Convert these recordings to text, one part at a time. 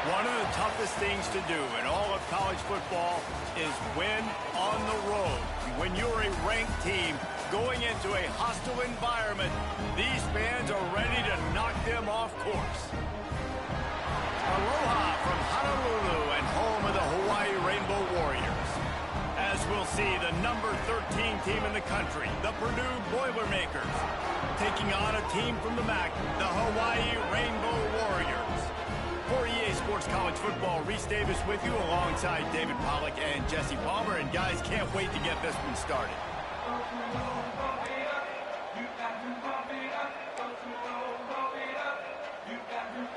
One of the toughest things to do in all of college football is win on the road. When you're a ranked team going into a hostile environment, these fans are ready to knock them off course. Aloha from Honolulu and home of the Hawaii Rainbow Warriors. As we'll see, the number 13 team in the country, the Purdue Boilermakers, taking on a team from the MAC, the Hawaii Rainbow Warriors. For EA Sports College Football, Reese Davis with you alongside David Pollack and Jesse Palmer. And guys, can't wait to get this one started.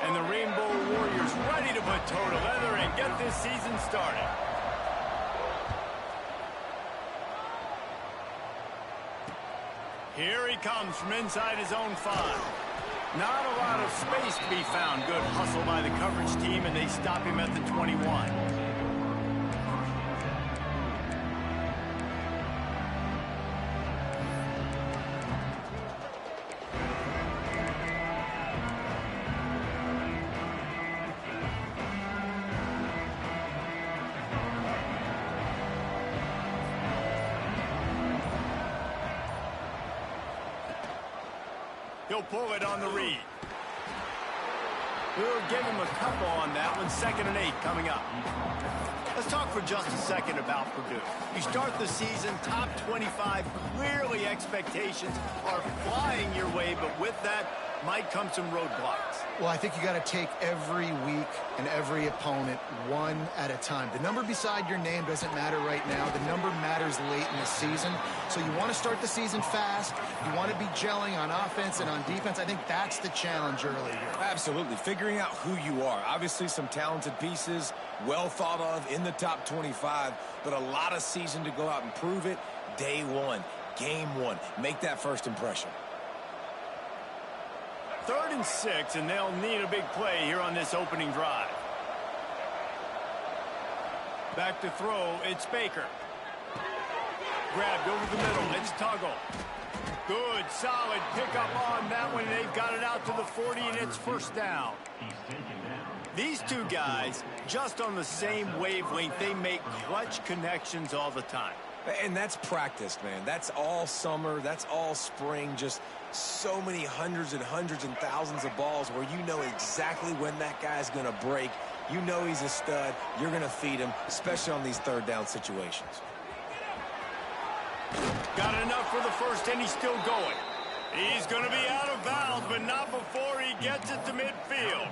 And the Rainbow Warriors ready to put toe to leather and get this season started. Here he comes from inside his own 5. Not a lot of space to be found. Good hustle by the coverage team, and they stop him at the 21. He'll pull it on the read. We'll give him a couple on that one. 2nd and 8 coming up. Let's talk for just a second about Purdue. You start the season top 25. Clearly expectations are flying your way, but with that might come some roadblocks. Well, I think you got to take every week and every opponent one at a time. The number beside your name doesn't matter right now. The number matters late in the season. So you want to start the season fast. You want to be gelling on offense and on defense. I think that's the challenge early here. Absolutely. Figuring out who you are. Obviously some talented pieces, well thought of in the top 25, but a lot of season to go out and prove it. Day one, game one. Make that first impression. 3rd and 6, and they'll need a big play here on this opening drive. Back to throw, it's Baker. Grabbed over the middle, it's Tuggle. Good, solid pickup on that one. They've got it out to the 40, and it's 1st down. These two guys, just on the same wavelength, they make clutch connections all the time. And that's practice, man. That's all summer. That's all spring. Just so many hundreds and thousands of balls where you know exactly when that guy's going to break. You know he's a stud. You're going to feed him, especially on these 3rd down situations. Got enough for the 1st, and he's still going. He's going to be out of bounds, but not before he gets it to midfield.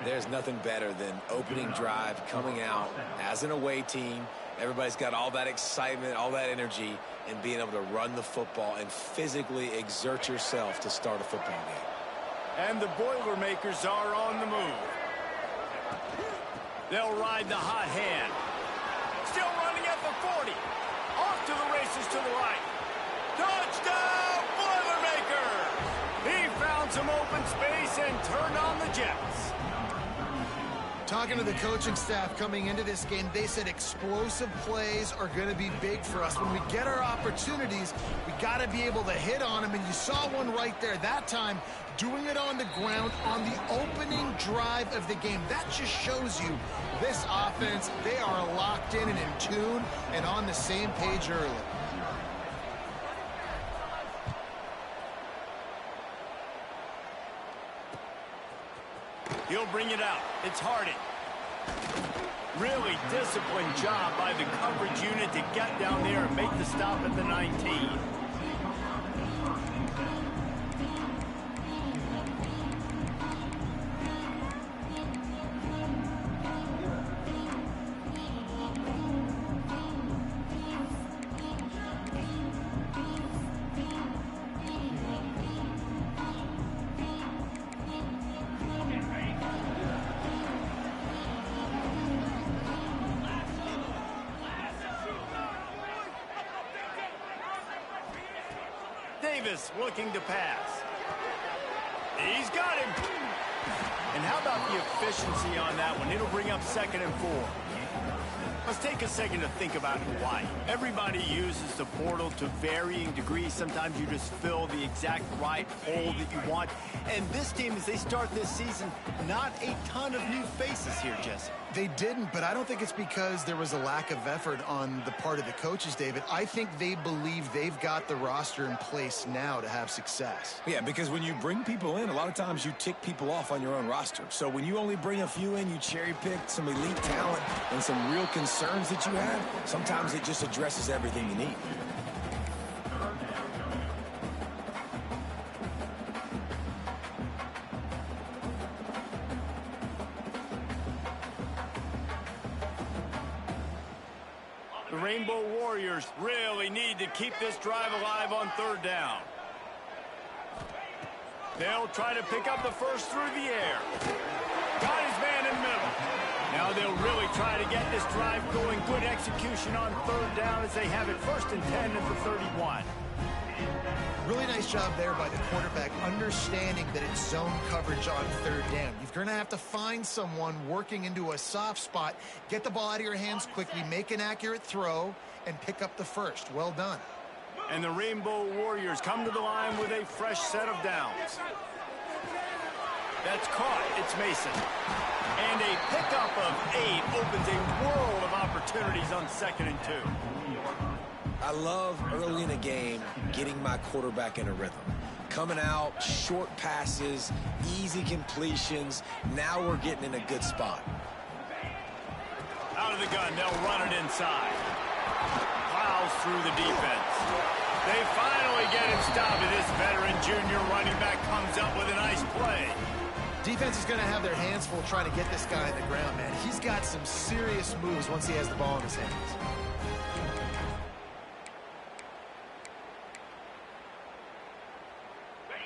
There's nothing better than opening drive, coming out as an away team. Everybody's got all that excitement, all that energy, and being able to run the football and physically exert yourself to start a football game. And the Boilermakers are on the move. They'll ride the hot hand. Still running at the 40. Off to the races to the right. Touchdown, Boilermakers! He found some open space and turned on the Jets. Talking to the coaching staff coming into this game, they said explosive plays are going to be big for us. When we get our opportunities, we got to be able to hit on them, and you saw one right there. That time, doing it on the ground on the opening drive of the game. That just shows you this offense, they are locked in and in tune and on the same page early. He'll bring it out. It's Harding. Really disciplined job by the coverage unit to get down there and make the stop at the 19. Davis looking to pass. He's got him. And how about the efficiency on that one? It'll bring up 2nd and 4. Let's take a second to think about Hawaii. Everybody uses the portal to varying degrees. Sometimes you just fill the exact right hole that you want. And this team, as they start this season, not a ton of new faces here, Jesse. They didn't, but I don't think it's because there was a lack of effort on the part of the coaches, David. I think they believe they've got the roster in place now to have success. Yeah, because when you bring people in, a lot of times you tick people off on your own roster. So when you only bring a few in, you cherry-pick some elite talent and some real concerns that you have, sometimes it just addresses everything you need. The Rainbow Warriors really need to keep this drive alive on third down. They'll try to pick up the first through the air. Got his man in the middle. Now they'll really try to get this drive going. Good execution on third down as they have it 1st and 10 at the 31. Really nice job there by the quarterback, understanding that it's zone coverage on third down. You're going to have to find someone working into a soft spot, get the ball out of your hands quickly, make an accurate throw, and pick up the first. Well done. And the Rainbow Warriors come to the line with a fresh set of downs. That's caught. It's Mason. And a pickup of 8 opens a world of opportunities on 2nd and 2. I love early in a game getting my quarterback in a rhythm. Coming out, short passes, easy completions. Now we're getting in a good spot. Out of the gun, they'll run it inside. Plows through the defense. They finally get him stopped. This veteran junior running back comes up with a nice play. Defense is going to have their hands full trying to get this guy on the ground, man. He's got some serious moves once he has the ball in his hands.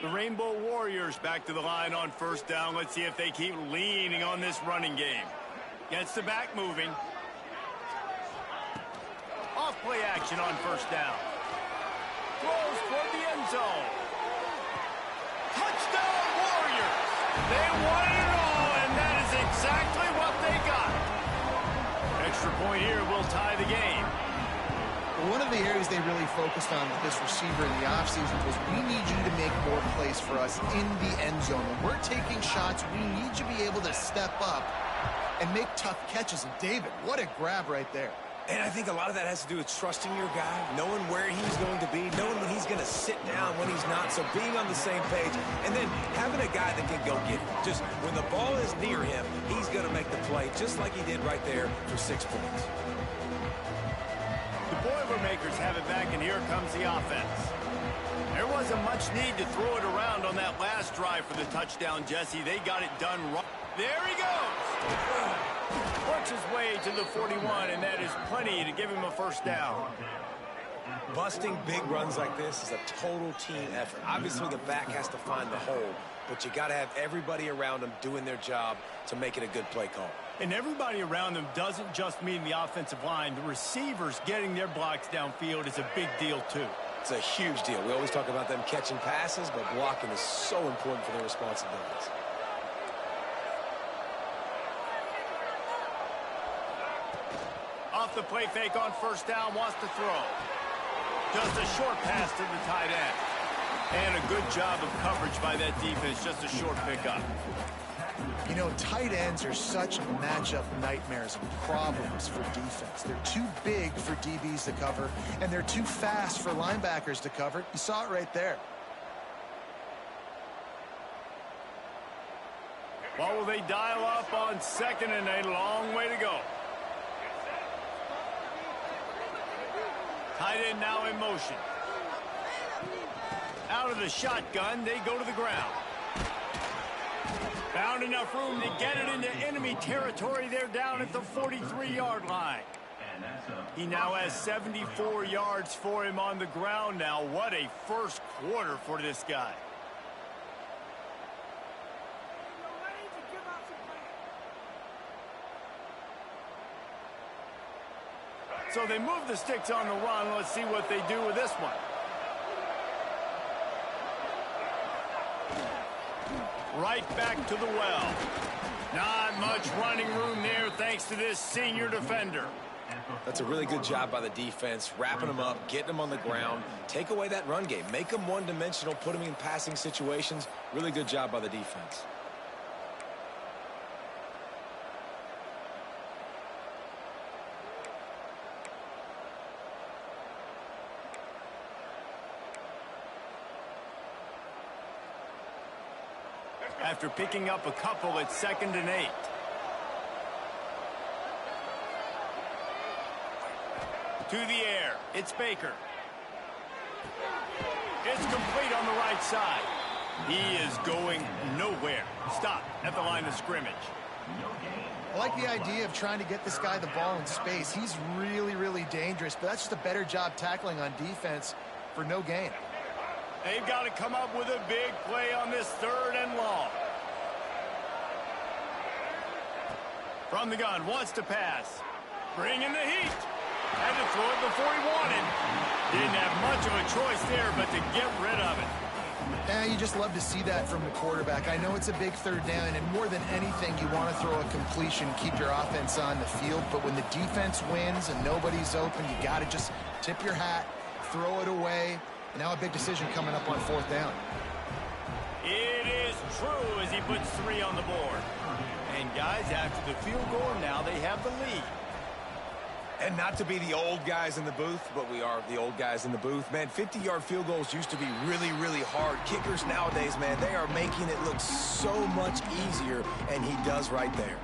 The Rainbow Warriors back to the line on 1st down. Let's see if they keep leaning on this running game. Gets the back moving. Off play action on 1st down. Throws toward the end zone. Touchdown Warriors! They wanted it all, and that is exactly what they got. Extra point here will tie the game. One of the areas they really focused on with this receiver in the offseason was, we need you to make more plays for us in the end zone. When we're taking shots, we need you to be able to step up and make tough catches. And David, what a grab right there. And I think a lot of that has to do with trusting your guy, knowing where he's going to be, knowing when he's going to sit down, when he's not, so being on the same page, and then having a guy that can go get it. Just when the ball is near him, he's going to make the play, just like he did right there for 6 points. The Boilermakers have it back, and here comes the offense. There wasn't much need to throw it around on that last drive for the touchdown, Jesse. They got it done right. There he goes! Works his way to the 41, and that is plenty to give him a 1st down. Busting big runs like this is a total team effort. Obviously, the back has to find the hole, but you got to have everybody around them doing their job to make it a good play call. And everybody around them doesn't just mean the offensive line. The receivers getting their blocks downfield is a big deal, too. It's a huge deal. We always talk about them catching passes, but blocking is so important for their responsibilities. Off the play fake on 1st down, wants to throw. Just a short pass to the tight end. And a good job of coverage by that defense, just a short pickup. You know, tight ends are such matchup nightmares and problems for defense. They're too big for DBs to cover, and they're too fast for linebackers to cover. You saw it right there. What will they dial up on 2nd and a long way to go? Tight end now in motion. Out of the shotgun, they go to the ground. Found enough room to get it into enemy territory. They're down at the 43-yard line. He now has 74 yards for him on the ground now. What a first quarter for this guy. So they move the sticks on the run. Let's see what they do with this one. Right back to the well. Not much running room there thanks to this senior defender. That's a really good job by the defense, wrapping them up, getting them on the ground. Take away that run game. Make them one-dimensional, put them in passing situations. Really good job by the defense. After picking up a couple, it's 2nd and 8. To the air, it's Baker. It's complete on the right side. He is going nowhere. Stop at the line of scrimmage. I like the idea of trying to get this guy the ball in space. He's really, really dangerous, but that's just a better job tackling on defense for no gain. They've got to come up with a big play on this 3rd and long. From the gun, wants to pass. Bringing the heat. Had to throw it before he wanted. Didn't have much of a choice there, but to get rid of it. You just love to see that from the quarterback. I know it's a big 3rd down, and more than anything, you want to throw a completion, keep your offense on the field. But when the defense wins and nobody's open, you got to just tip your hat, throw it away. Now a big decision coming up on 4th down. It is true as he puts 3 on the board. And guys, after the field goal, now they have the lead. And not to be the old guys in the booth, but we are the old guys in the booth. Man, 50-yard field goals used to be really, really hard. Kickers nowadays, man, they are making it look so much easier, and he does right there.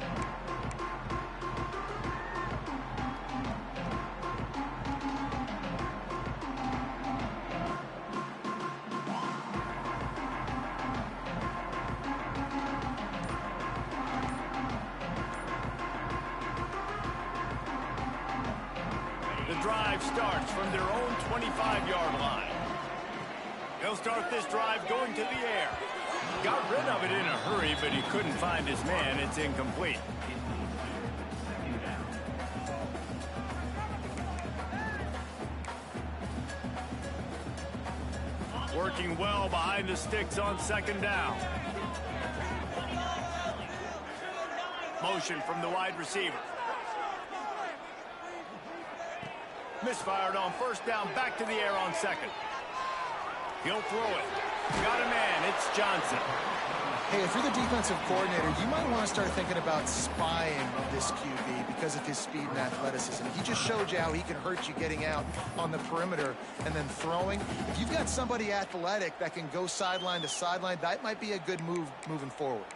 Drive starts from their own 25-yard line. He'll start this drive going to the air. Got rid of it in a hurry, but he couldn't find his man. It's incomplete. Working well behind the sticks on 2nd down. Motion from the wide receiver. Misfired on 1st down, back to the air on 2nd. He'll throw it. Got a man, it's Johnson. Hey, if you're the defensive coordinator, you might want to start thinking about spying this QB because of his speed and athleticism. He just showed you how he can hurt you getting out on the perimeter and then throwing. If you've got somebody athletic that can go sideline to sideline, that might be a good move moving forward.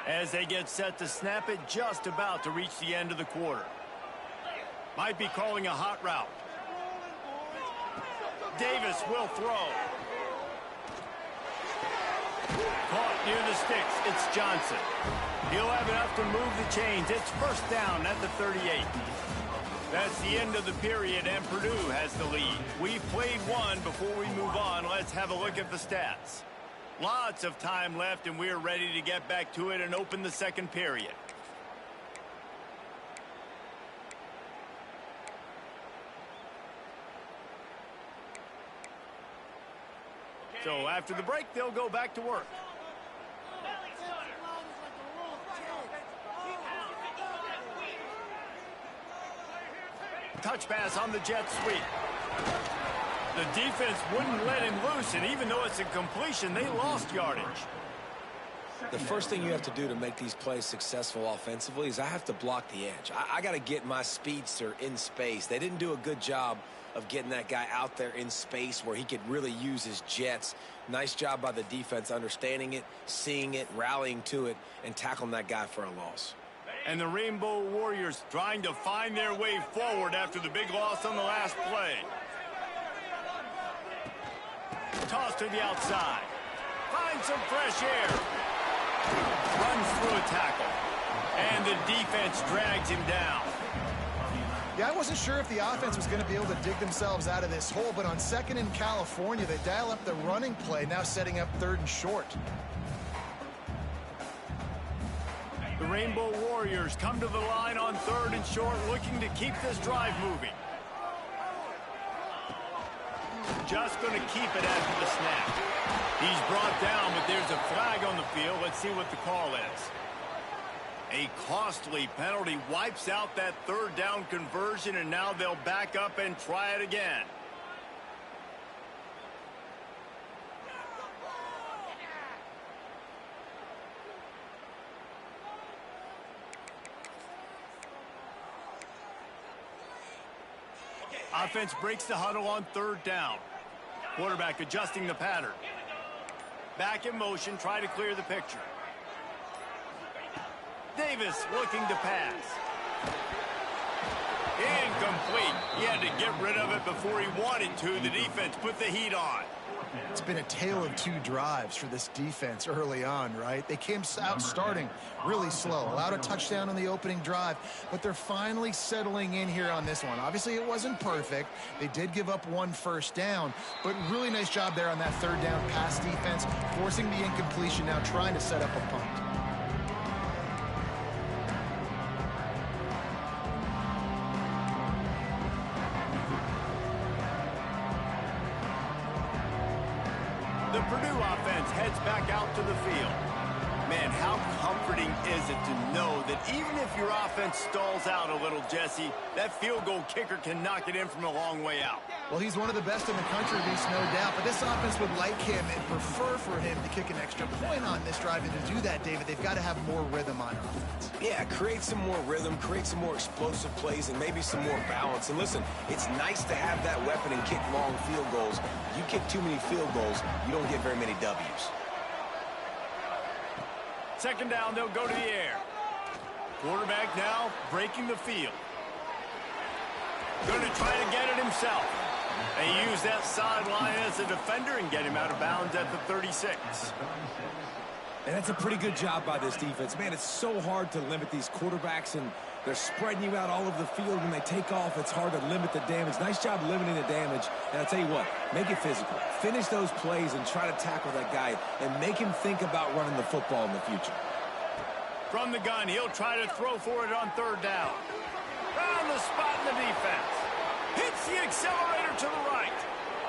As they get set to snap it, just about to reach the end of the quarter. Might be calling a hot route. Davis will throw. Caught near the sticks. It's Johnson. He'll have enough to move the chains. It's 1st down at the 38. That's the end of the period, and Purdue has the lead. We've played one. Before we move on, let's have a look at the stats. Lots of time left, and we're ready to get back to it and open the 2nd period. So after the break, they'll go back to work. Touch pass on the jet sweep. The defense wouldn't let him loose, and even though it's a completion, they lost yardage. The first thing you have to do to make these plays successful offensively is I have to block the edge. I got to get my speedster in space. They didn't do a good job of getting that guy out there in space where he could really use his jets. Nice job by the defense understanding it, seeing it, rallying to it, and tackling that guy for a loss. And the Rainbow Warriors trying to find their way forward after the big loss on the last play. Toss to the outside. Finds some fresh air. Runs through a tackle. And the defense drags him down. Yeah, I wasn't sure if the offense was going to be able to dig themselves out of this hole, but on 2nd in California, they dial up the running play, now setting up 3rd and short. The Rainbow Warriors come to the line on 3rd and short, looking to keep this drive moving. just going to keep it after the snap. He's brought down, but there's a flag on the field. Let's see what the call is. A costly penalty wipes out that third down conversion, and now they'll back up and try it again. Offense breaks the huddle on third down. Quarterback adjusting the pattern. Back in motion, try to clear the picture. Davis looking to pass. Incomplete. He had to get rid of it before he wanted to. The defense put the heat on. It's been a tale of two drives for this defense early on, right? They came out starting really slow, allowed a touchdown on the opening drive, but they're finally settling in here on this one. Obviously, it wasn't perfect. They did give up one first down, but really nice job there on that third down pass defense, forcing the incompletion, now trying to set up a punt. The Purdue offense heads back out to the field. Man, how comforting is it to know that even if your offense stalls out a little, Jesse, that field goal kicker can knock it in from a long way out. Well, he's one of the best in the country, Reese, no doubt, but this offense would like him and prefer for him to kick an extra point on this drive, and to do that, David, they've got to have more rhythm on offense. Yeah, create some more rhythm, create some more explosive plays, and maybe some more balance. And listen, it's nice to have that weapon and kick long field goals. You kick too many field goals, you don't get very many W's. Second down, they'll go to the air. Quarterback now breaking the field. Going to try to get it himself. They use that sideline as a defender and get him out of bounds at the 36. And that's a pretty good job by this defense. Man, it's so hard to limit these quarterbacks, and they're spreading you out all over the field. When they take off, it's hard to limit the damage. Nice job limiting the damage. And I'll tell you what, make it physical. Finish those plays and try to tackle that guy and make him think about running the football in the future. From the gun, he'll try to throw for it on third down. Found the spot in the defense. Hits the accelerator to the right.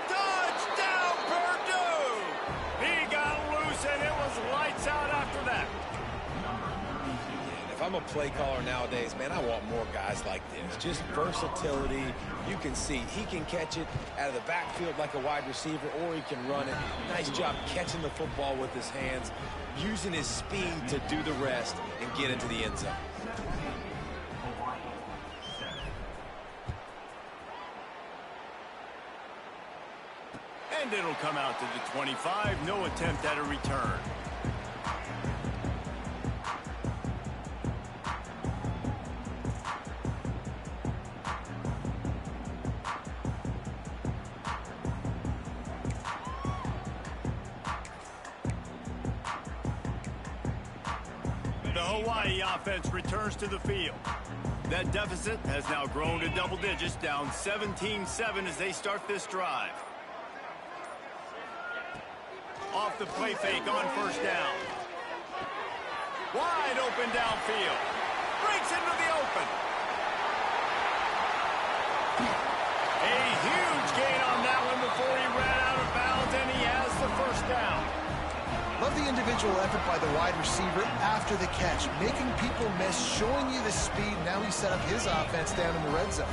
Touchdown, Purdue! He got loose, and it was lights out after that. If I'm a play caller nowadays, man, I want more guys like this. Just versatility. You can see he can catch it out of the backfield like a wide receiver, or he can run it. Nice job catching the football with his hands, using his speed to do the rest and get into the end zone. And it'll come out to the 25. No attempt at a return. The Hawaii offense returns to the field. That deficit has now grown to double digits, down 17-7 as they start this drive. Off the play fake on first down. Wide open downfield. Breaks into the open. A huge gain on that one before he ran out of bounds, and he has the first down. Love the individual effort by the wide receiver after the catch, making people miss, showing you the speed. Now he set up his offense down in the red zone.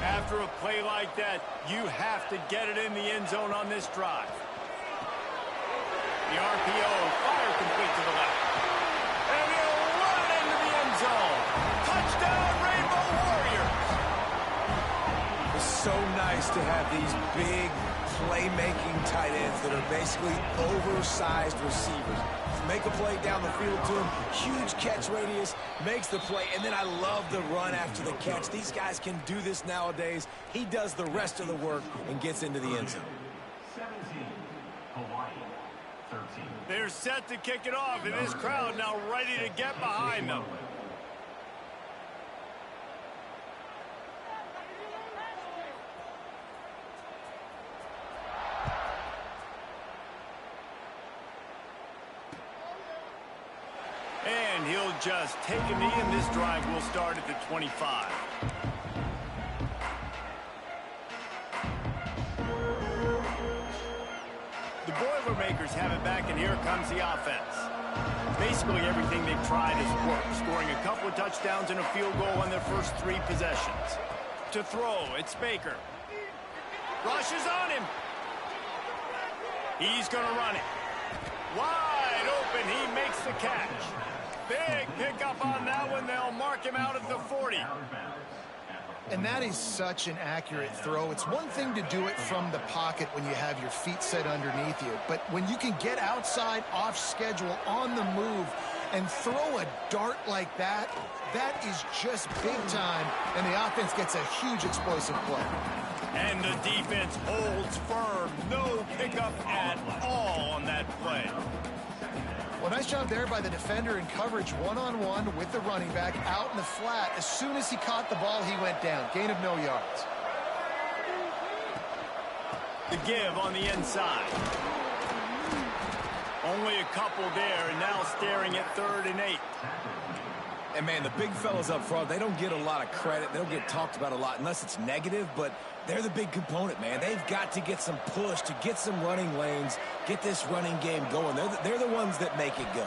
After a play like that, you have to get it in the end zone on this drive. The RPO, fire complete to the left. And he'll run it into the end zone. Touchdown, Rainbow Warriors. It's so nice to have these big playmaking tight ends that are basically oversized receivers. Make a play down the field to him, huge catch radius, makes the play, and then I love the run after the catch. These guys can do this nowadays. He does the rest of the work and gets into the end zone. 17, Hawaii, 13. They're set to kick it off, and this crowd now ready to get behind them. And he'll just take a knee, and this drive will start at the 25. Boilermakers have it back, and here comes the offense. Basically everything they've tried has worked, scoring a couple of touchdowns and a field goal on their first 3 possessions. To throw, it's Baker. Rushes on him. He's going to run it. Wide open, he makes the catch. Big pickup on that one. They'll mark him out at the 40. And that is such an accurate throw. It's one thing to do it from the pocket when you have your feet set underneath you, but when you can get outside, off schedule, on the move, and throw a dart like that, that is just big time, and the offense gets a huge explosive play. And the defense holds firm. No pickup at all on that play. Well, nice job there by the defender in coverage one-on-one with the running back out in the flat. As soon as he caught the ball, he went down. Gain of no yards. The give on the inside. Only a couple there, and now staring at 3rd and 8. And, man, the big fellas up front, they don't get a lot of credit. They don't get talked about a lot unless it's negative, but they're the big component, man. They've got to get some push, to get some running lanes, get this running game going. They're the ones that make it go.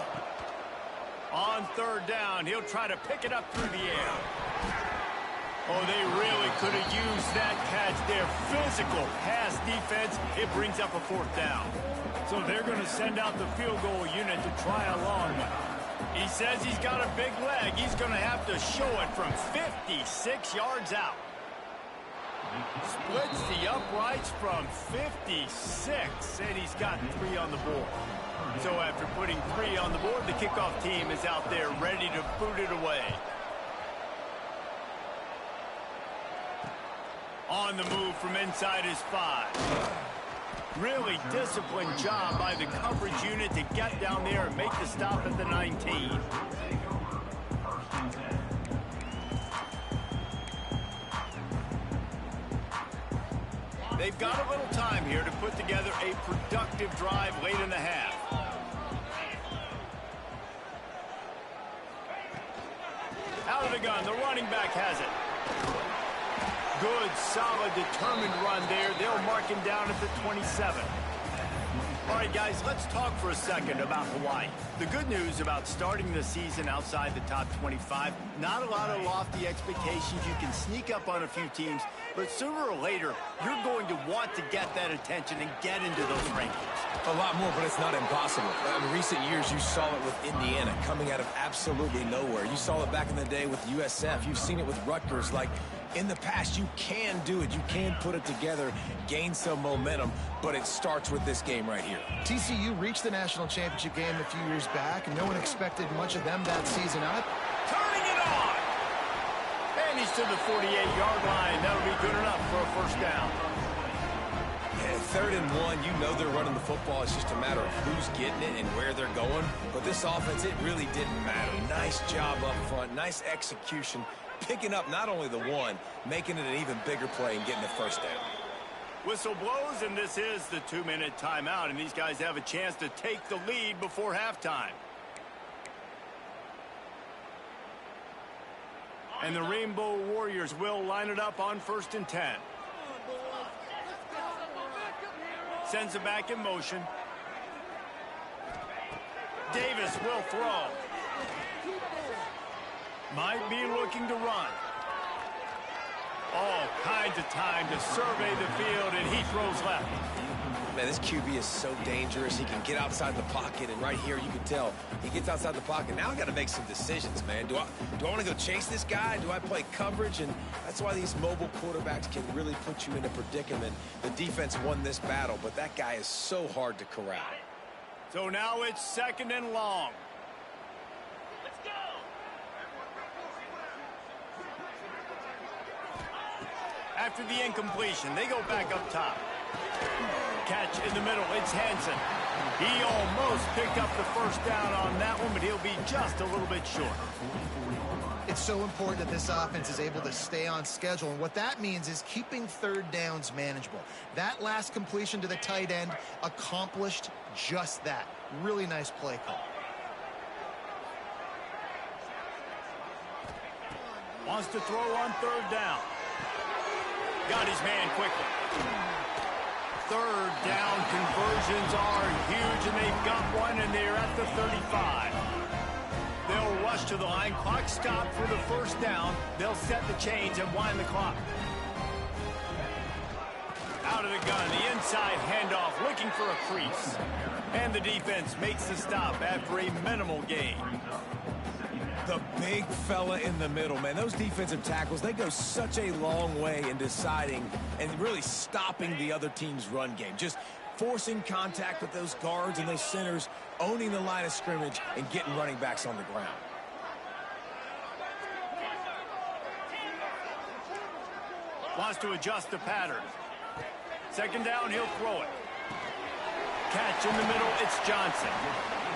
On 3rd down, he'll try to pick it up through the air. Oh, they really could have used that catch there. Physical pass defense. It brings up a 4th down. So they're going to send out the field goal unit to try a long one. He says he's got a big leg. He's going to have to show it from 56 yards out. Splits the uprights from 56, and he's got 3 on the board. So after putting 3 on the board, the kickoff team is out there ready to boot it away. On the move from inside his 5. Really disciplined job by the coverage unit to get down there and make the stop at the 19. They've got a little time here to put together a productive drive late in the half. Out of the gun, the running back has it. Good, solid, determined run there. They'll mark him down at the 27. All right, guys, let's talk for a second about Hawaii. The good news about starting the season outside the top 25, not a lot of lofty expectations. You can sneak up on a few teams, but sooner or later, you're going to want to get that attention and get into those rankings. A lot more, but it's not impossible. In recent years, you saw it with Indiana coming out of absolutely nowhere. You saw it back in the day with USF. You've seen it with Rutgers. Like, in the past, you can do it. You can put it together, gain some momentum, but it starts with this game right here. TCU reached the national championship game a few years back, and no one expected much of them that season. Turning it on! And he's to the 48-yard line. That'll be good enough for a 1st down. Yeah, 3rd and 1, you know they're running the football. It's just a matter of who's getting it and where they're going. But this offense, it really didn't matter. Nice job up front, nice execution. Picking up not only the 1, making it an even bigger play and getting the 1st down. Whistle blows, and this is the 2-minute timeout, and these guys have a chance to take the lead before halftime. And the Rainbow Warriors will line it up on 1st and 10. Sends it back in motion. Davis will throw. Might be looking to run. All kinds of time to survey the field, and he throws left. Man, this QB is so dangerous. He can get outside the pocket, and right here you can tell he gets outside the pocket. Now I got to make some decisions, man. Do I want to go chase this guy? Do I play coverage? And that's why these mobile quarterbacks can really put you in a predicament. The defense won this battle, but that guy is so hard to corral. So now it's 2nd and long. After the incompletion, they go back up top. Catch in the middle, it's Hansen. He almost picked up the 1st down on that one, but he'll be just a little bit short. It's so important that this offense is able to stay on schedule, and what that means is keeping 3rd downs manageable. That last completion to the tight end accomplished just that. Really nice play call. Wants to throw on 3rd down. Got his man quickly. Third down conversions are huge, and they've got one, and they're at the 35. They'll rush to the line. Clock stopped for the first down. They'll set the chains and wind the clock. Out of the gun, the inside handoff, looking for a crease. And the defense makes the stop after a minimal gain. The big fella in the middle, man. Those defensive tackles, they go such a long way in deciding and really stopping the other team's run game. Just forcing contact with those guards and those centers, owning the line of scrimmage, and getting running backs on the ground. Wants to adjust the pattern. Second down, he'll throw it. Catch in the middle, it's Johnson.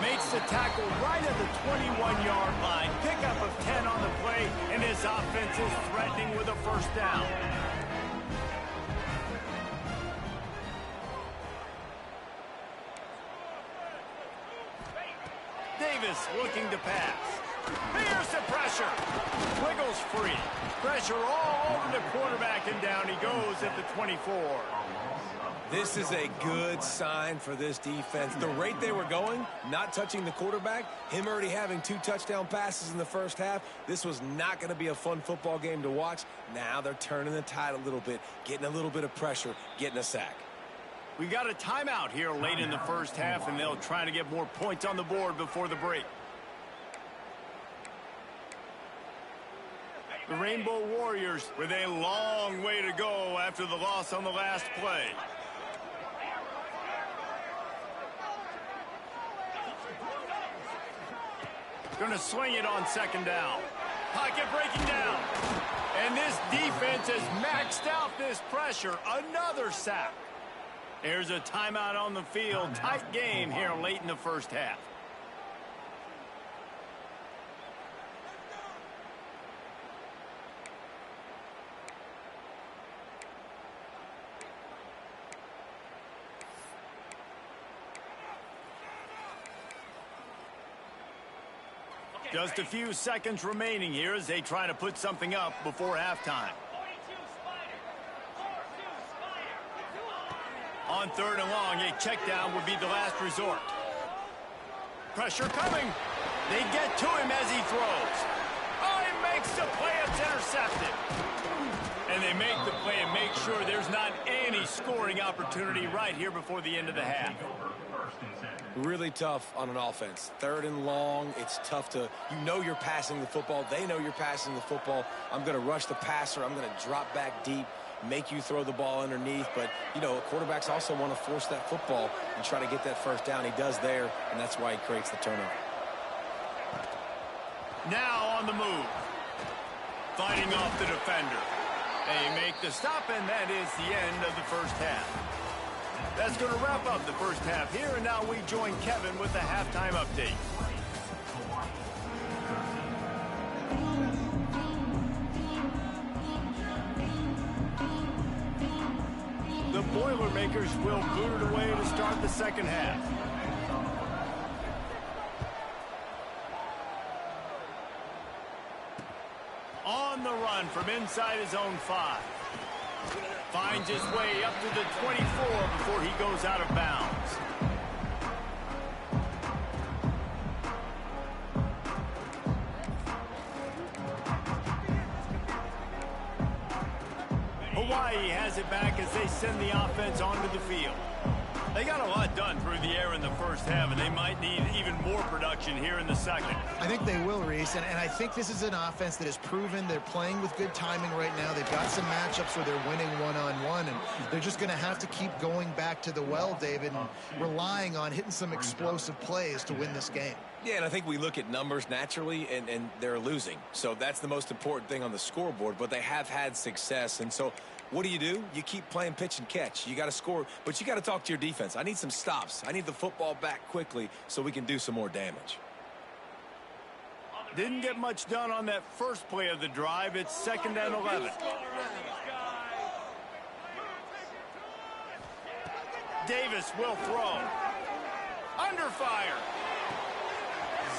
Makes the tackle right at the 21-yard line. Pickup of 10 on the play, and his offense is threatening with a first down. Davis looking to pass. Here's the pressure. Wiggles free. Pressure all over the quarterback, and down he goes at the 24. This is a good sign for this defense. The rate they were going, not touching the quarterback, him already having 2 touchdown passes in the first half, this was not going to be a fun football game to watch. Now they're turning the tide a little bit, getting a little bit of pressure, getting a sack. We got a timeout here late in the first half, and they'll try to get more points on the board before the break. The Rainbow Warriors with a long way to go after the loss on the last play. Going to swing it on second down. Pocket breaking down. And this defense has maxed out this pressure. Another sack. There's a timeout on the field. Tight game here late in the first half. Just a few seconds remaining here as they try to put something up before halftime. On third and long, a check down would be the last resort. Pressure coming. They get to him as he throws. Oh, he makes the play. It's intercepted. And they make the play and make sure there's not any scoring opportunity right here before the end of the half. Really tough on an offense. Third and long, it's tough to, you know you're passing the football. They know you're passing the football. I'm going to rush the passer. I'm going to drop back deep, make you throw the ball underneath. But, you know, quarterbacks also want to force that football and try to get that first down. He does there, and that's why he creates the turnover. Now on the move. Fighting off the defender. They make the stop, and that is the end of the first half. That's going to wrap up the first half here, and now we join Kevin with the halftime update. The Boilermakers will boot it away to start the second half. On the run from inside his own 5. Finds his way up to the 24 before he goes out of bounds. Hawaii has it back as they send the offense onto the field. They got a lot done through the air in the first half, and they might need even more production here in the second. I think they will, Reese, and I think this is an offense that has proven they're playing with good timing right now. They've got some matchups where they're winning one-on-one, and they're just going to have to keep going back to the well, David, and relying on hitting some explosive plays to win this game. Yeah, and I think we look at numbers naturally, and they're losing. So that's the most important thing on the scoreboard, but they have had success. And so what do? You keep playing pitch and catch. You got to score, but you got to talk to your defense. I need some stops. I need the football back quickly so we can do some more damage. Didn't get much done on that first play of the drive. It's 2nd and 11. Davis will throw. Under fire.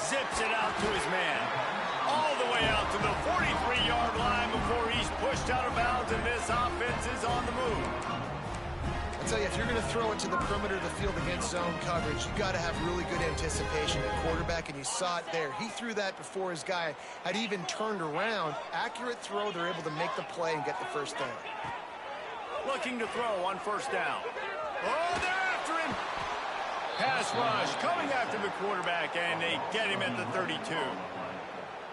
Zips it out to his man. All the way out to the 43-yard line before he's pushed out of bounds, and this offense is on the move. tell you, if you're going to throw it to the perimeter of the field against zone coverage, you got to have really good anticipation at quarterback, and you saw it there. He threw that before his guy had even turned around. Accurate throw, they're able to make the play and get the first down. Looking to throw on first down. Oh, they're after him. Pass rush coming after the quarterback, and they get him at the 32.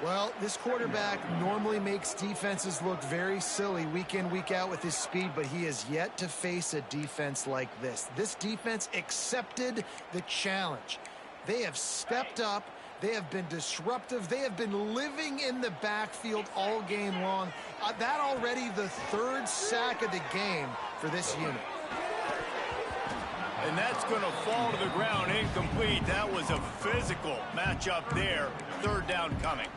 Well, this quarterback normally makes defenses look very silly week in, week out with his speed, but he has yet to face a defense like this. This defense accepted the challenge. They have stepped up. They have been disruptive. They have been living in the backfield all game long. That already the third sack of the game for this unit. And that's going to fall to the ground incomplete. That was a physical matchup there. Third down coming.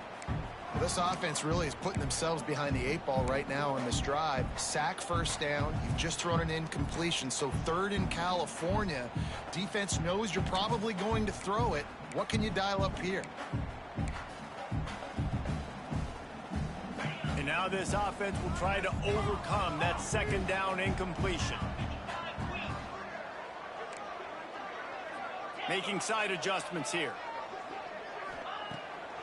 Well, this offense really is putting themselves behind the 8 ball right now on this drive. Sack first down. You've just thrown an incompletion. So third in California. Defense knows you're probably going to throw it. What can you dial up here? And now this offense will try to overcome that second down incompletion. Making side adjustments here.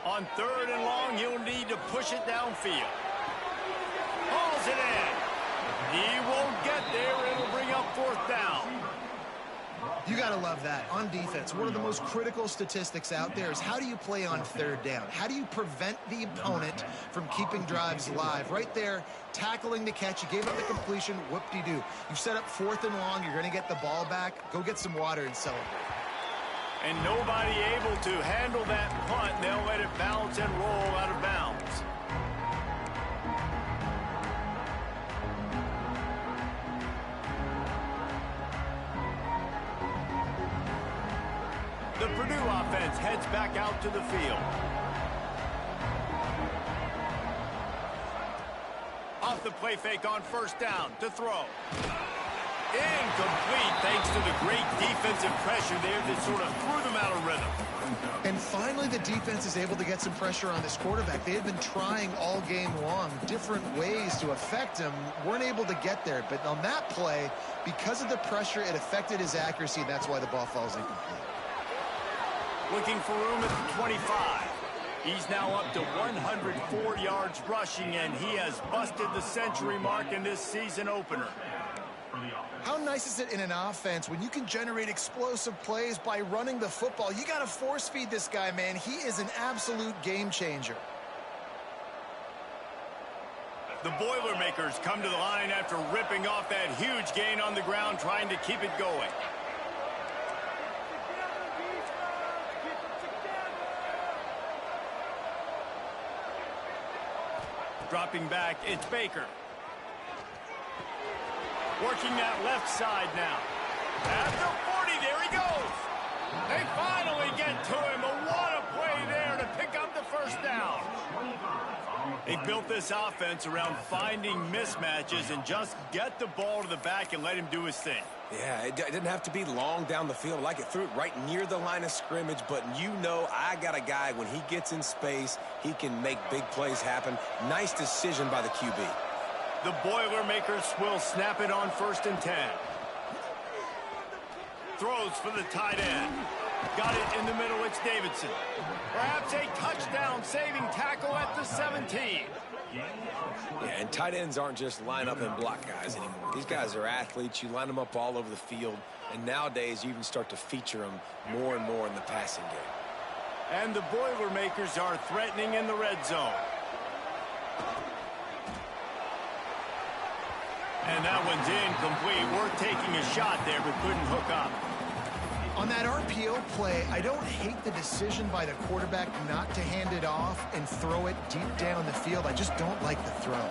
On third and long, he'll need to push it downfield. Hauls it in. He won't get there. It'll bring up fourth down. You got to love that. On defense, one of the most critical statistics out there is how do you play on third down? How do you prevent the opponent from keeping drives alive? Right there, tackling the catch. You gave up the completion. Whoop-de-doo. You've set up fourth and long. You're going to get the ball back. Go get some water and celebrate. And nobody able to handle that punt. They'll let it bounce and roll out of bounds. The Purdue offense heads back out to the field. Off the play fake on first down to throw. Incomplete thanks to the great defensive pressure there that sort of threw them out of rhythm. And finally the defense is able to get some pressure on this quarterback. They had been trying all game long different ways to affect him. Weren't able to get there. But on that play, because of the pressure, it affected his accuracy. And that's why the ball falls incomplete. Looking for room at the 25. He's now up to 104 yards rushing, and he has busted the century mark in this season opener. How nice is it in an offense when you can generate explosive plays by running the football? You got to force feed this guy, man. He is an absolute game changer. The Boilermakers come to the line after ripping off that huge gain on the ground, trying to keep it going. Dropping back, it's Baker. Working that left side now. At the 40, there he goes. They finally get to him, but what a play there to pick up the first down. They built this offense around finding mismatches and just get the ball to the back and let him do his thing. Yeah, it didn't have to be long down the field. Like it threw it right near the line of scrimmage, but you know I got a guy, when he gets in space, he can make big plays happen. Nice decision by the QB. The Boilermakers will snap it on 1st and 10. Throws for the tight end. Got it in the middle, it's Davidson. Perhaps a touchdown-saving tackle at the 17. Yeah, and tight ends aren't just line up and block guys anymore. These guys are athletes. You line them up all over the field, and nowadays you even start to feature them more and more in the passing game. And the Boilermakers are threatening in the red zone. And that one's incomplete. Worth taking a shot there, but couldn't hook up. On that RPO play, I don't hate the decision by the quarterback not to hand it off and throw it deep down the field. I just don't like the throw.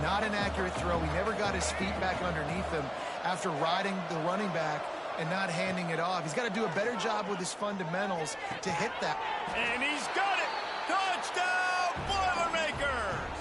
Not an accurate throw. He never got his feet back underneath him after riding the running back and not handing it off. He's got to do a better job with his fundamentals to hit that. And he's got it! Touchdown, Boilermakers!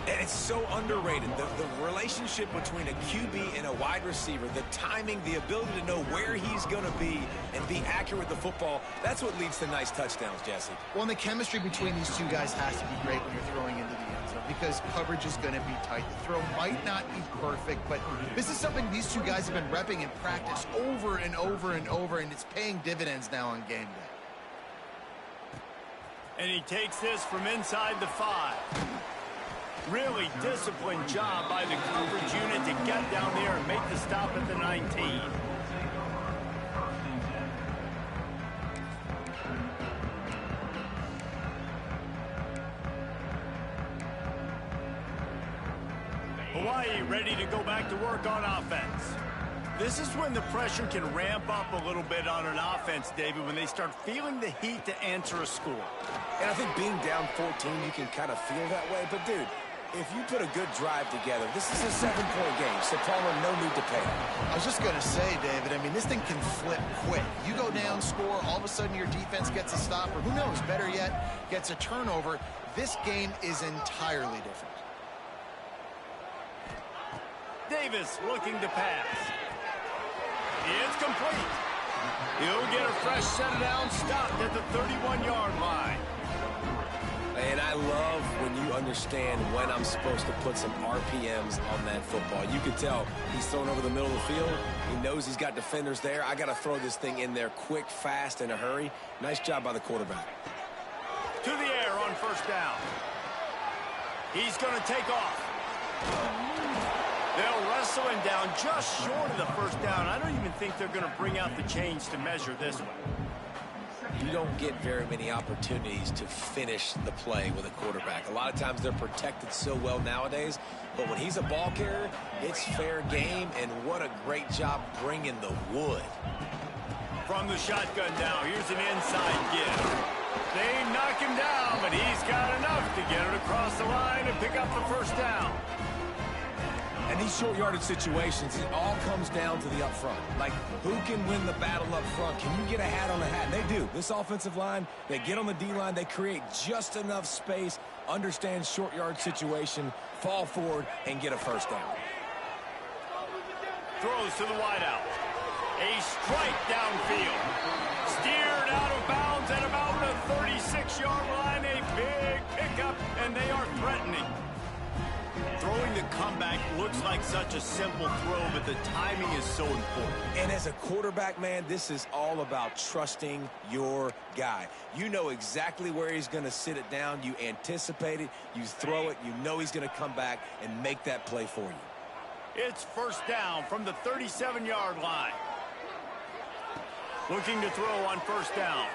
And it's so underrated. The relationship between a QB and a wide receiver, the timing, the ability to know where he's going to be and be accurate with the football, that's what leads to nice touchdowns, Jesse. Well, and the chemistry between these two guys has to be great when you're throwing into the end zone because coverage is going to be tight. The throw might not be perfect, but this is something these two guys have been repping in practice over and over and over, and it's paying dividends now on game day. And he takes this from inside the 5. Really disciplined job by the coverage unit to get down there and make the stop at the 19. Hawaii ready to go back to work on offense. This is when the pressure can ramp up a little bit on an offense, David, when they start feeling the heat to answer a score. And I think being down 14, you can kind of feel that way. But, dude, if you put a good drive together, this is a 7-point game. So, Palmer, no need to pay. I was just going to say, David, I mean, this thing can flip quick. You go down, score, all of a sudden your defense gets a stop, or who knows, better yet, gets a turnover. This game is entirely different. Davis looking to pass. It's complete. He'll get a fresh set down, stopped at the 31-yard line. And I love when you understand when I'm supposed to put some RPMs on that football. You can tell he's thrown over the middle of the field. He knows he's got defenders there. I got to throw this thing in there quick, fast, in a hurry. Nice job by the quarterback. To the air on first down. He's going to take off. They'll wrestle him down just short of the first down. I don't even think they're going to bring out the chains to measure this one. You don't get very many opportunities to finish the play with a quarterback. A lot of times they're protected so well nowadays, but when he's a ball carrier, it's fair game, and what a great job bringing the wood. From the shotgun now, here's an inside give. They knock him down, but he's got enough to get it across the line and pick up the first down. And these short yardage situations, it all comes down to the up front. Like, who can win the battle up front? Can you get a hat on a hat? And they do. This offensive line, they get on the D-line, they create just enough space, understand short yard situation, fall forward, and get a first down. Throws to the wideout. A strike downfield. Steered out of bounds at about the 36-yard line. A big pickup, and they are threatening. Throwing the comeback looks like such a simple throw, but the timing is so important. And as a quarterback, man, this is all about trusting your guy. You know exactly where he's going to sit it down. You anticipate it. You throw it. You know he's going to come back and make that play for you. It's first down from the 37-yard line. Looking to throw on first down.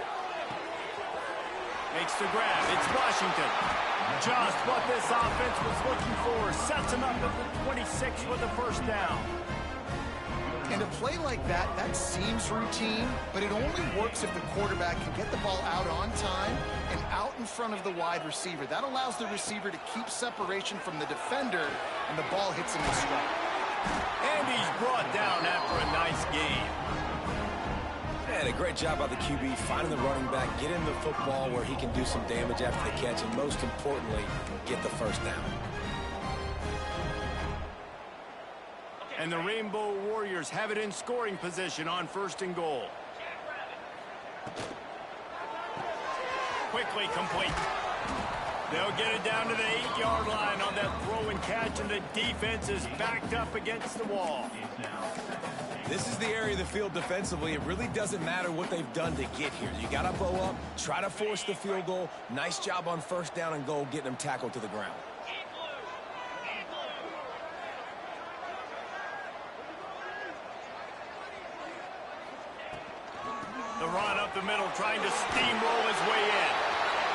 Makes the grab. It's Washington. Just what this offense was looking for. Sets him up at the 26 with the first down. And a play like that, that seems routine, but it only works if the quarterback can get the ball out on time and out in front of the wide receiver. That allows the receiver to keep separation from the defender, and the ball hits him in stride. And he's brought down after a nice game. And a great job by the QB finding the running back, get him the football where he can do some damage after the catch, and most importantly, get the first down. And the Rainbow Warriors have it in scoring position on first and goal. Quickly complete. They'll get it down to the 8-yard line on that throw and catch, and the defense is backed up against the wall. This is the area of the field defensively. It really doesn't matter what they've done to get here. You got to bow up, try to force the field goal. Nice job on first down and goal, getting them tackled to the ground. The run up the middle, trying to steamroll his way in.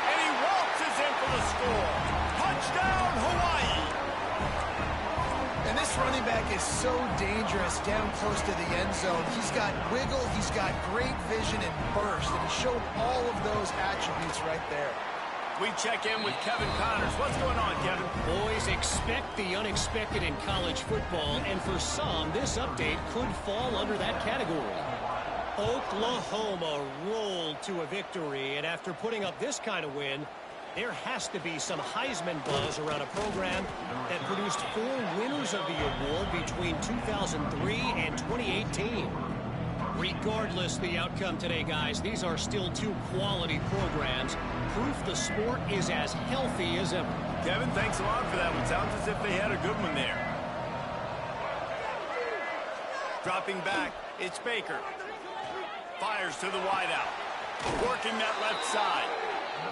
And he waltzes in for the score. Touchdown, Hawaii! And this running back is so dangerous down close to the end zone. He's got wiggle, he's got great vision and burst, and he showed all of those attributes right there. We check in with Kevin Connors. What's going on, Kevin? Boys, expect the unexpected in college football, and for some, this update could fall under that category. Oklahoma rolled to a victory, and after putting up this kind of win, There has to be some Heisman buzz around a program that produced 4 winners of the award between 2003 and 2018. Regardless the outcome today, guys, these are still 2 quality programs. Proof the sport is as healthy as ever. Kevin, thanks a lot for that one. Sounds as if they had a good one there. Dropping back, it's Baker. Fires to the wideout. Working that left side.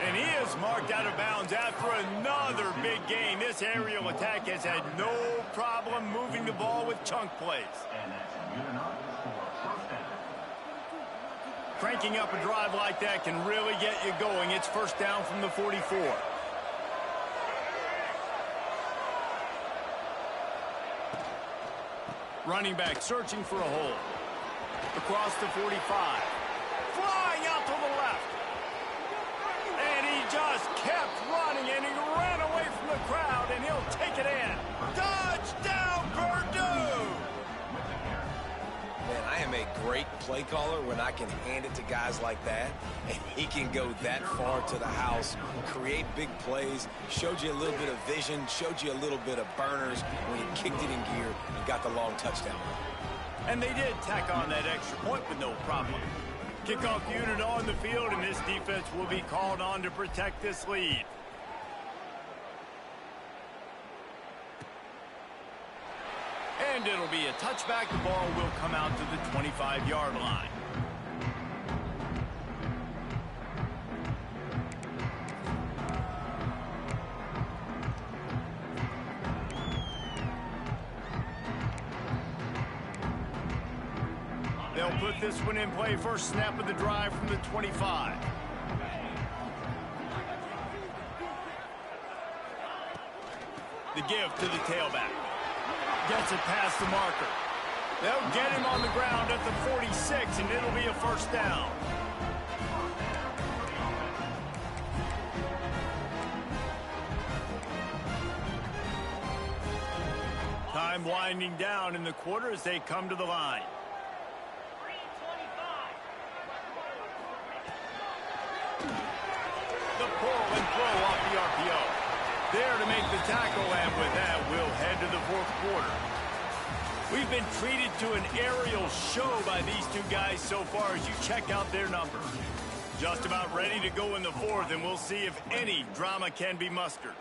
And he is marked out of bounds after another big gain. This aerial attack has had no problem moving the ball with chunk plays. And that's good enough for first down. Cranking up a drive like that can really get you going. It's first down from the 44. Running back searching for a hole. Across the 45. Flying out to the left. And he just kept running, and he ran away from the crowd, and he'll take it in. Touchdown, Purdue! Man, I am a great play caller when I can hand it to guys like that, and he can go that far to the house, create big plays, showed you a little bit of vision, showed you a little bit of burners when he kicked it in gear and got the long touchdown. And they did tack on that extra point with no problem. Kickoff unit on the field, and this defense will be called on to protect this lead. And it'll be a touchback. The ball will come out to the 25-yard line. They'll put this one in play. First snap of the drive from the 25. The give to the tailback. Gets it past the marker. They'll get him on the ground at the 46, and it'll be a first down. Time winding down in the quarter as they come to the line. The pull and throw off the RPO. There to make the tackle, and with that, we'll head to the fourth quarter. We've been treated to an aerial show by these 2 guys so far as you check out their numbers. Just about ready to go in the fourth, and we'll see if any drama can be mustered.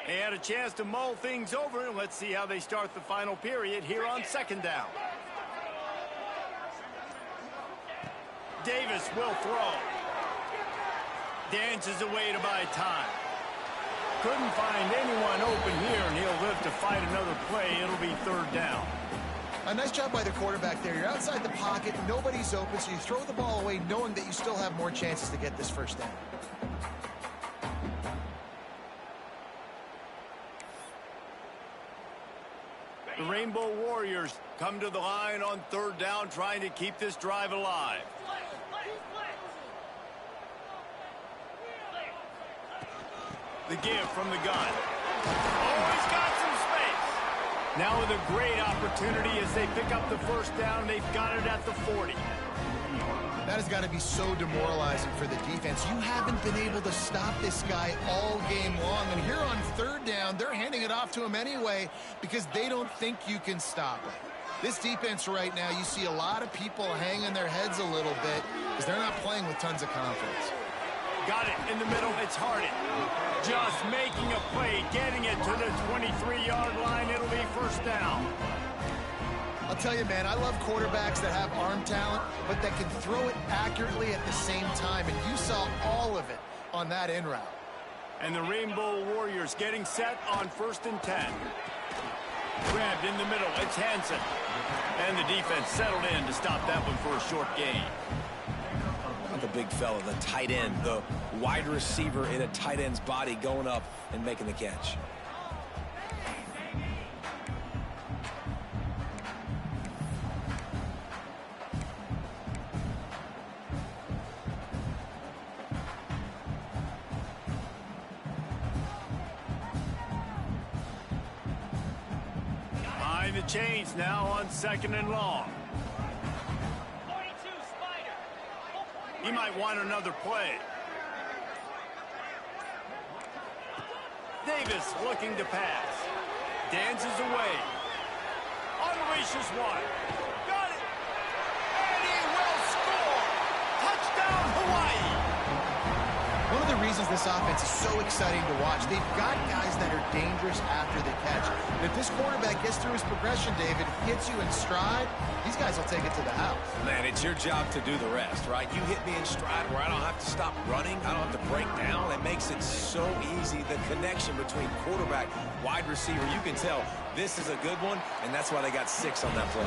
They had a chance to mull things over, and let's see how they start the final period here on second down. Davis will throw. Dances away to buy time. Couldn't find anyone open here, and he'll live to fight another play. It'll be third down. A nice job by the quarterback there. You're outside the pocket, nobody's open, so you throw the ball away knowing that you still have more chances to get this first down. The Rainbow Warriors come to the line on third down, trying to keep this drive alive. The give from the gun. Oh, he's got some space. Now with a great opportunity as they pick up the first down. They've got it at the 40. That has got to be so demoralizing for the defense. You haven't been able to stop this guy all game long. And here on third down, they're handing it off to him anyway because they don't think you can stop it. This defense right now, you see a lot of people hanging their heads a little bit because they're not playing with tons of confidence. Got it in the middle. It's Harden. Just making a play, getting it to the 23-yard line. It'll be first down. I'll tell you, man, I love quarterbacks that have arm talent, but that can throw it accurately at the same time. And you saw all of it on that in route. And the Rainbow Warriors getting set on 1st and 10. Grabbed in the middle. It's Hansen. And the defense settled in to stop that one for a short gain. The big fella, the tight end, the wide receiver in a tight end's body going up and making the catch. the chains now on 2nd and long. He might want another play. Davis looking to pass. Dances away. Unleashes one. Got it. And he will score. Touchdown, Hawaii. One of the reasons this offense is so exciting to watch, they've got guys that are dangerous after the catch. And if this quarterback gets through his progression, David, hits you in stride, these guys will take it to the house. Man, it's your job to do the rest, right? You hit me in stride where I don't have to stop running. I don't have to break down. It makes it so easy. The connection between quarterback, wide receiver, you can tell this is a good one, and that's why they got 6 on that play.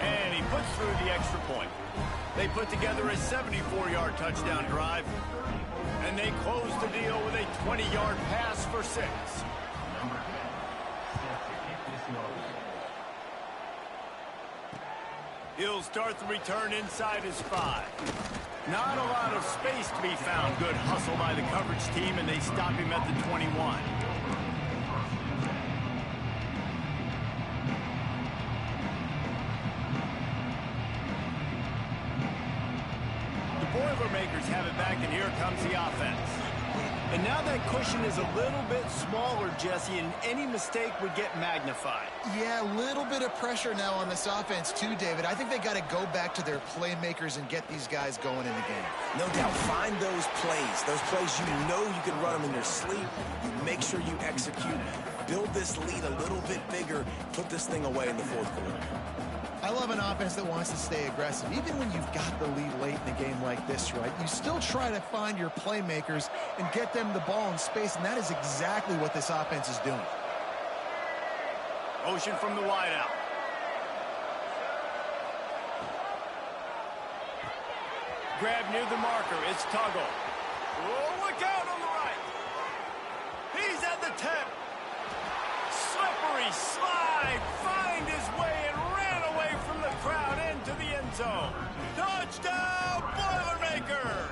And he puts through the extra point. They put together a 74-yard touchdown drive. And they close the deal with a 20-yard pass for 6. He'll start the return inside his 5. Not a lot of space to be found. Good hustle by the coverage team, and they stop him at the 21. Boilermakers have it back, and here comes the offense. And now that cushion is a little bit smaller, Jesse, and any mistake would get magnified. Yeah, a little bit of pressure now on this offense too, David. I think they got to go back to their playmakers and get these guys going in the game. No doubt, find those plays you know you can run them in your sleep. You make sure you execute. Build this lead a little bit bigger. Put this thing away in the 4th quarter. I love an offense that wants to stay aggressive. Even when you've got the lead late in a game like this, right, you still try to find your playmakers and get them the ball in space, and that is exactly what this offense is doing. Motion from the wideout. Grab near the marker. It's Tuggle. Oh, look out on the right. He's at the 10. Slippery slide. Find his way and ran away from the crowd into the end zone. Touchdown, Boilermakers!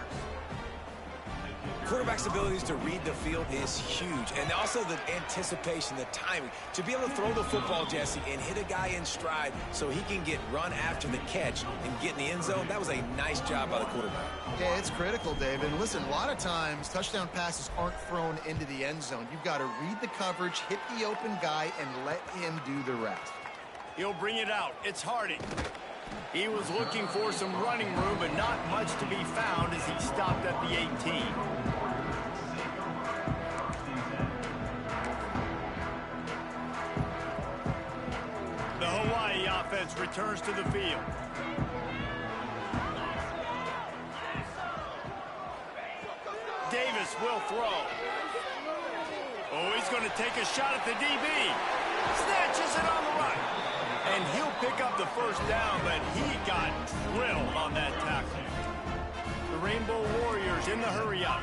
Quarterback's abilities to read the field is huge, and also the anticipation, the timing. To be able to throw the football, Jesse, and hit a guy in stride so he can get run after the catch and get in the end zone, that was a nice job by the quarterback. Yeah, it's critical, David. Listen, a lot of times touchdown passes aren't thrown into the end zone. You've got to read the coverage, hit the open guy, and let him do the rest. He'll bring it out. It's Harding. He was looking for some running room, but not much to be found as he stopped at the 18. The Hawaii offense returns to the field. Davis will throw. Oh, he's going to take a shot at the DB. Snatches it on the right. And he'll pick up the first down, but he got drilled on that tackle. The Rainbow Warriors in the hurry-up.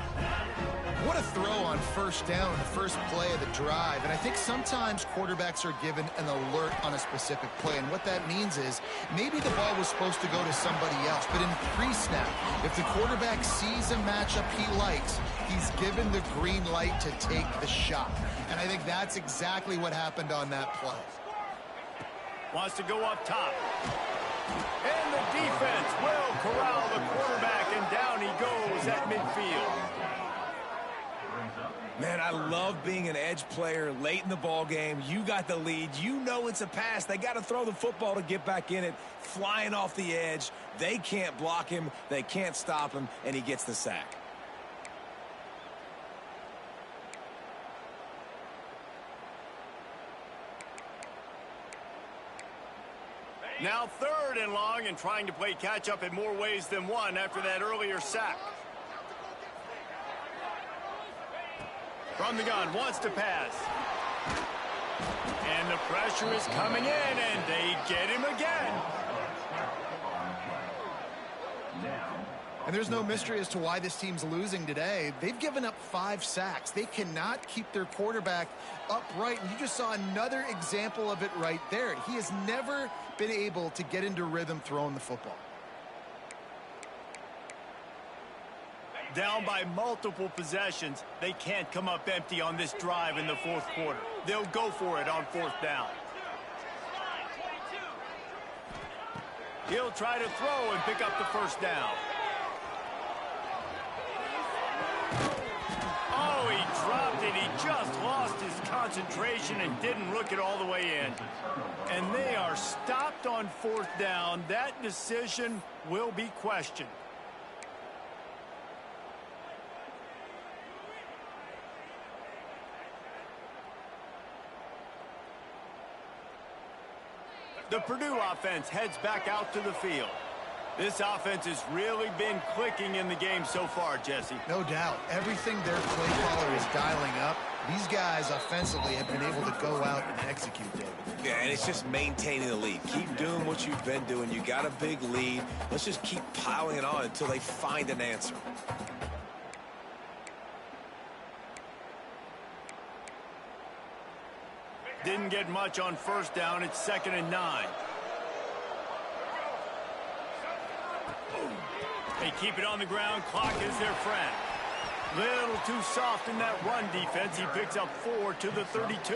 What a throw on first down, the first play of the drive. And I think sometimes quarterbacks are given an alert on a specific play. And what that means is maybe the ball was supposed to go to somebody else. But in pre-snap, if the quarterback sees a matchup he likes, he's given the green light to take the shot. And I think that's exactly what happened on that play. Wants to go up top. And the defense will corral the quarterback, and down he goes at midfield. Man, I love being an edge player late in the ball game. You got the lead. You know it's a pass. They got to throw the football to get back in it. Flying off the edge. They can't block him. They can't stop him, and he gets the sack. Now 3rd and long, and trying to play catch-up in more ways than one after that earlier sack. From the gun, wants to pass. And the pressure is coming in, and they get him again. And there's no mystery as to why this team's losing today. They've given up 5 sacks. They cannot keep their quarterback upright. And you just saw another example of it right there. He has never been able to get into rhythm throwing the football. Down by multiple possessions, they can't come up empty on this drive in the 4th quarter. They'll go for it on 4th down. He'll try to throw and pick up the first down. Oh, he dropped it. He just lost his concentration and didn't look it all the way in. And they are stopped on fourth down. That decision will be questioned. The Purdue offense heads back out to the field. This offense has really been clicking in the game so far, Jesse. No doubt. Everything their play caller is dialing up, these guys offensively have been able to go out and execute, David. Yeah, and it's just maintaining the lead. Keep doing what you've been doing. You got a big lead. Let's just keep piling it on until they find an answer. Didn't get much on first down. It's 2nd and 9. They keep it on the ground. Clock is their friend. Little too soft in that run defense. He picks up 4 to the 32.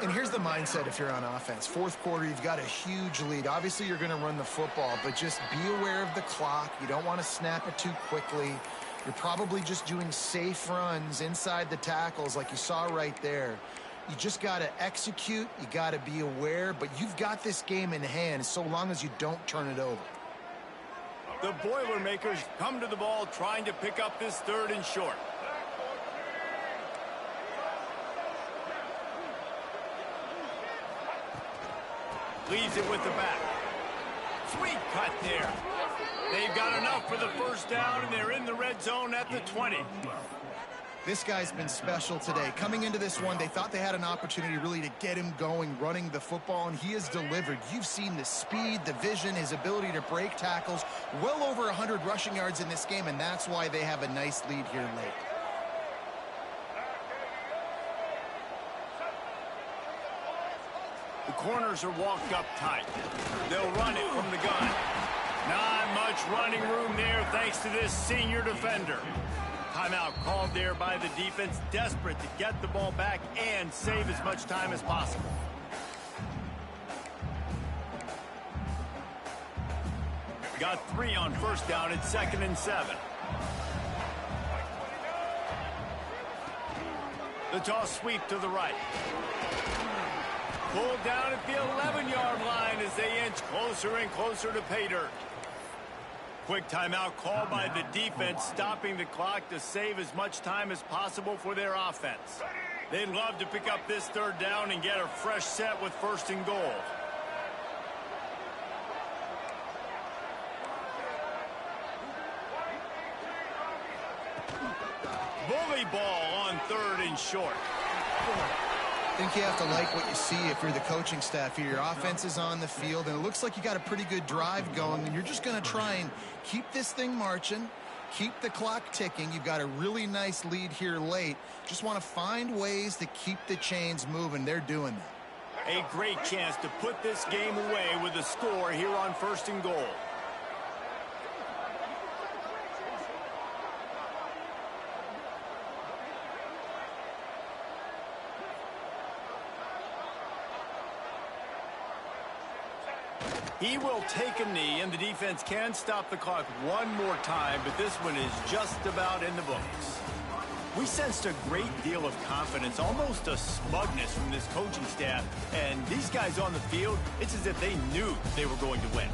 And here's the mindset if you're on offense. Fourth quarter, you've got a huge lead. Obviously, you're going to run the football, but just be aware of the clock. You don't want to snap it too quickly. You're probably just doing safe runs inside the tackles like you saw right there. You just got to execute. You got to be aware, but you've got this game in hand so long as you don't turn it over. The Boilermakers come to the ball trying to pick up this 3rd and short. Leaves it with the back. Sweet cut there. They've got enough for the first down, and they're in the red zone at the 20. This guy's been special today. Coming into this one, they thought they had an opportunity really to get him going, running the football, and he has delivered. You've seen the speed, the vision, his ability to break tackles. Well over 100 rushing yards in this game, and that's why they have a nice lead here late. The corners are walked up tight. They'll run it from the gun. Not much running room there thanks to this senior defender. Timeout called there by the defense, desperate to get the ball back and save as much time as possible. Got 3 on first down. It's 2nd and 7. The toss sweep to the right. Pulled down at the 11-yard line as they inch closer and closer to pay dirt. Quick timeout called by the defense, stopping the clock to save as much time as possible for their offense. They'd love to pick up this 3rd down and get a fresh set with 1st and goal. Bully ball on 3rd and short. I think you have to like what you see if you're the coaching staff here. Your offense is on the field, and it looks like you got a pretty good drive going, and you're just going to try and keep this thing marching, keep the clock ticking. You've got a really nice lead here late. Just want to find ways to keep the chains moving. They're doing that. A great chance to put this game away with a score here on 1st and goal. He will take a knee, and the defense can stop the clock one more time, but this one is just about in the books. We sensed a great deal of confidence, almost a smugness from this coaching staff, and these guys on the field, it's as if they knew they were going to win.